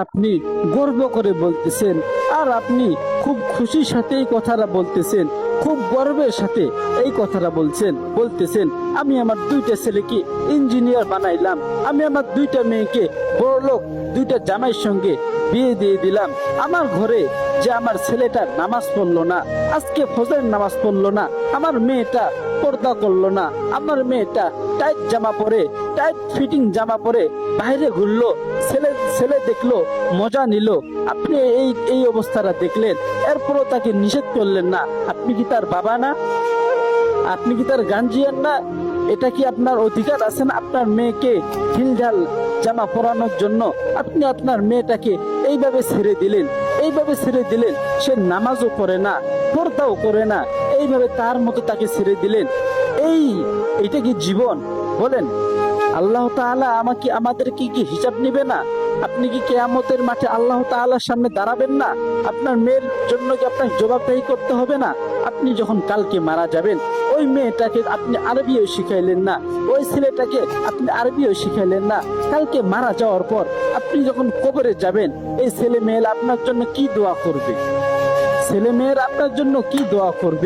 আপনি গর্ব করে বলতেছেন, আর আপনি খুব খুশির সাথে এই কথাটা বলতেছেন, খুব গর্বের সাথে এই কথাটা বলতেছেন আমি আমার দুইটা ছেলেকে ইঞ্জিনিয়ার বানাইলাম, আমি আমার দুইটা মেয়েকে বড়লোক দুইটা জামাইয়ের সঙ্গে বিয়ে দিয়ে দিলাম। আমার ঘরে যে আমার ছেলেটা নামাজ পড়লো না, আজকে ফজরের নামাজ পড়লো না, আমার মেয়েটা পর্দা করলো না, আমার মেয়েটা টাইট জামা পরে, টাইট ফিটিং জামা পরে বাইরে ঘুরলো, ছেলে ছেলে দেখলো, মজা নিল। আপনি এই এই অবস্থাটা দেখলেন, এরপরও তাকে নিষেধ করলেন না। আপনি কি তার বাবা না? আপনি কি তার গার্জিয়ান না? এটা কি আপনার অধিকার আছে না আপনার মেয়েকে ঢিলঢাল জামা পরানোর জন্য? আপনি আপনার মেয়েটাকে এইভাবে ছেড়ে দিলেন, সে নামাজও পড়ে না, পর্দাও করে না, এইভাবে তার মতো তাকে ছেড়ে দিলেন। এইটা কি জীবন বলেন? আল্লাহ তাআলা আমাদেরকে কি হিসাব নিবে না? আপনি কি কিয়ামতের মাঠে আল্লাহ তাআলার সামনে দাঁড়াবেন না? আপনার মেয়ের জন্য কি আপনার জবাবদিহি করতে হবে না? আপনি যখন কালকে মারা যাবেন, ওই মেয়েটাকে আপনি আরবিও শিখাইলেন না, ওই ছেলেটাকে আপনি আরবিও শিখাইলেন না। কালকে মারা যাওয়ার পর আপনি যখন কবরে যাবেন, এই ছেলে মেয়েরা আপনার জন্য কি দোয়া করবে? ছেলে মেয়েরা আপনার জন্য কি দোয়া করবে?